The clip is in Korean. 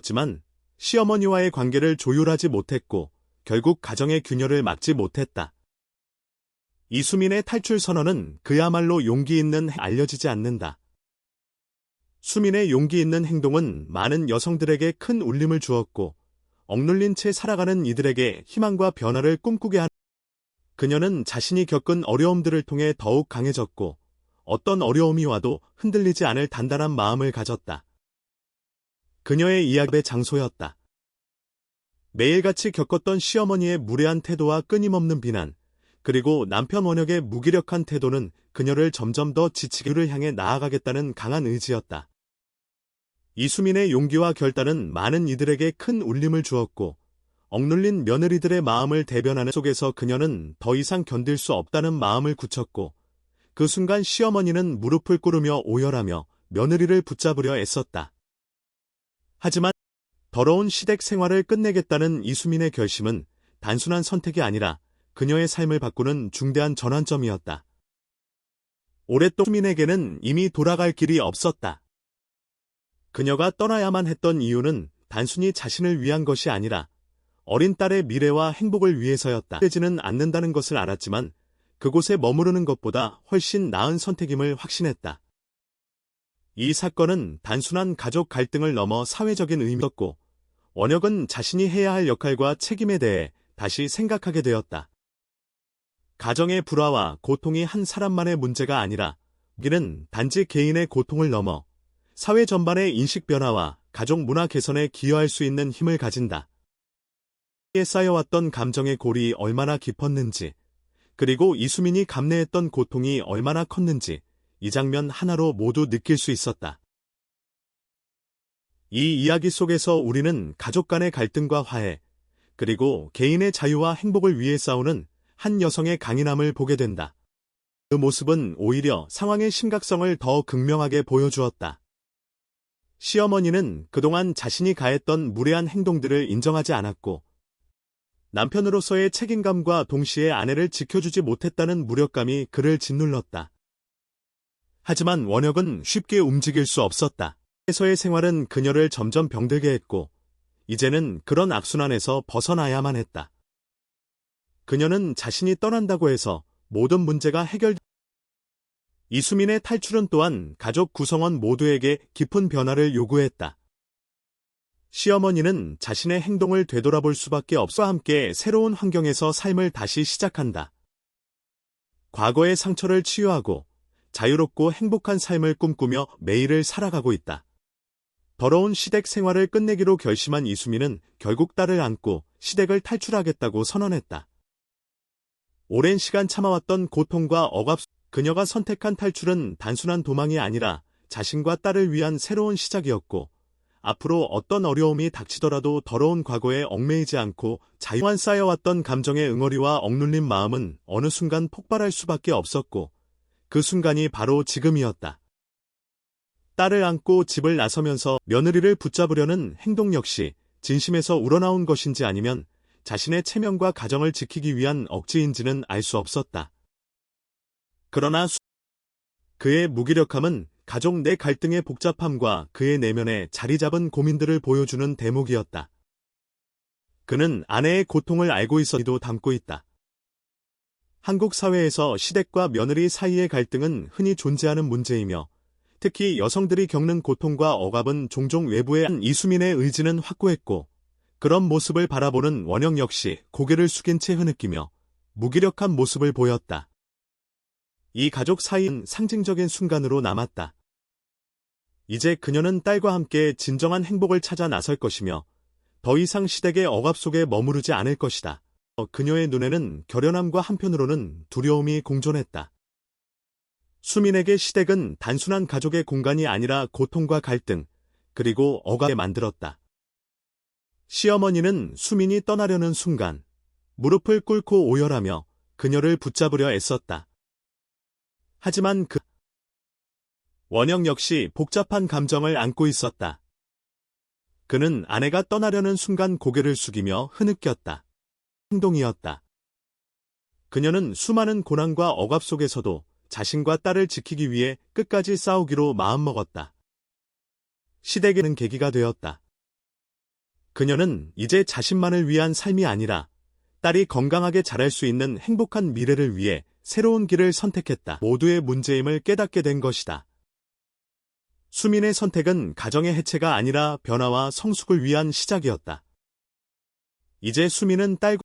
있었지만 시어머니와의 관계를 조율하지 못했고 결국 가정의 균열을 막지 못했다. 이수민의 탈출 선언은 그야말로 용기 있는 알려지지 않는다. 수민의 용기 있는 행동은 많은 여성들에게 큰 울림을 주었고 억눌린 채 살아가는 이들에게 희망과 변화를 꿈꾸게 한 그녀는 자신이 겪은 어려움들을 통해 더욱 강해졌고 어떤 어려움이 와도 흔들리지 않을 단단한 마음을 가졌다. 그녀의 이야기의 장소였다. 매일같이 겪었던 시어머니의 무례한 태도와 끊임없는 비난, 그리고 남편 원혁의 무기력한 태도는 그녀를 점점 더 지치기를 향해 나아가겠다는 강한 의지였다. 이수민의 용기와 결단은 많은 이들에게 큰 울림을 주었고 억눌린 며느리들의 마음을 대변하는 속에서 그녀는 더 이상 견딜 수 없다는 마음을 굳혔고 그 순간 시어머니는 무릎을 꿇으며 오열하며 며느리를 붙잡으려 애썼다. 하지만 더러운 시댁 생활을 끝내겠다는 이수민의 결심은 단순한 선택이 아니라 그녀의 삶을 바꾸는 중대한 전환점이었다. 오랫동안 수민에게는 이미 돌아갈 길이 없었다. 그녀가 떠나야만 했던 이유는 단순히 자신을 위한 것이 아니라 어린 딸의 미래와 행복을 위해서였다. 되지는 않는다는 것을 알았지만 그곳에 머무르는 것보다 훨씬 나은 선택임을 확신했다. 이 사건은 단순한 가족 갈등을 넘어 사회적인 의미였고 원혁은 자신이 해야 할 역할과 책임에 대해 다시 생각하게 되었다. 가정의 불화와 고통이 한 사람만의 문제가 아니라 이는 단지 개인의 고통을 넘어 사회 전반의 인식 변화와 가족 문화 개선에 기여할 수 있는 힘을 가진다. 에 쌓여왔던 감정의 골이 얼마나 깊었는지, 그리고 이수민이 감내했던 고통이 얼마나 컸는지 이 장면 하나로 모두 느낄 수 있었다. 이 이야기 속에서 우리는 가족 간의 갈등과 화해, 그리고 개인의 자유와 행복을 위해 싸우는 한 여성의 강인함을 보게 된다. 그 모습은 오히려 상황의 심각성을 더 극명하게 보여주었다. 시어머니는 그동안 자신이 가했던 무례한 행동들을 인정하지 않았고 남편으로서의 책임감과 동시에 아내를 지켜주지 못했다는 무력감이 그를 짓눌렀다. 하지만 원혁은 쉽게 움직일 수 없었다. 에서의 생활은 그녀를 점점 병들게 했고 이제는 그런 악순환에서 벗어나야만 했다. 그녀는 자신이 떠난다고 해서 모든 문제가 이수민의 탈출은 또한 가족 구성원 모두에게 깊은 변화를 요구했다. 시어머니는 자신의 행동을 되돌아볼 수밖에 없어 함께 새로운 환경에서 삶을 다시 시작한다. 과거의 상처를 치유하고 자유롭고 행복한 삶을 꿈꾸며 매일을 살아가고 있다. 더러운 시댁 생활을 끝내기로 결심한 이수민은 결국 딸을 안고 시댁을 탈출하겠다고 선언했다. 오랜 시간 참아왔던 고통과 억압, 그녀가 선택한 탈출은 단순한 도망이 아니라 자신과 딸을 위한 새로운 시작이었고 앞으로 어떤 어려움이 닥치더라도 더러운 과거에 얽매이지 않고 자유한 쌓여왔던 감정의 응어리와 억눌린 마음은 어느 순간 폭발할 수밖에 없었고 그 순간이 바로 지금이었다. 딸을 안고 집을 나서면서 며느리를 붙잡으려는 행동 역시 진심에서 우러나온 것인지 아니면 자신의 체면과 가정을 지키기 위한 억지인지는 알 수 없었다. 그러나 그의 무기력함은 가족 내 갈등의 복잡함과 그의 내면에 자리 잡은 고민들을 보여주는 대목이었다. 그는 아내의 고통을 알고 있어도 담고 있다. 한국 사회에서 시댁과 며느리 사이의 갈등은 흔히 존재하는 문제이며 특히 여성들이 겪는 고통과 억압은 종종 외부의 이수민의 의지는 확고했고 그런 모습을 바라보는 원혁 역시 고개를 숙인 채 흐느끼며 무기력한 모습을 보였다. 이 가족 사이는 상징적인 순간으로 남았다. 이제 그녀는 딸과 함께 진정한 행복을 찾아 나설 것이며 더 이상 시댁의 억압 속에 머무르지 않을 것이다. 그녀의 눈에는 결연함과 한편으로는 두려움이 공존했다. 수민에게 시댁은 단순한 가족의 공간이 아니라 고통과 갈등, 그리고 억압을 만들었다. 시어머니는 수민이 떠나려는 순간 무릎을 꿇고 오열하며 그녀를 붙잡으려 애썼다. 하지만 원영 역시 복잡한 감정을 안고 있었다. 그는 아내가 떠나려는 순간 고개를 숙이며 흐느꼈다. 행동이었다. 그녀는 수많은 고난과 억압 속에서도 자신과 딸을 지키기 위해 끝까지 싸우기로 마음먹었다. 시댁에는 계기가 되었다. 그녀는 이제 자신만을 위한 삶이 아니라 딸이 건강하게 자랄 수 있는 행복한 미래를 위해 새로운 길을 선택했다. 모두의 문제임을 깨닫게 된 것이다. 수민의 선택은 가정의 해체가 아니라 변화와 성숙을 위한 시작이었다. 이제 수민은 딸과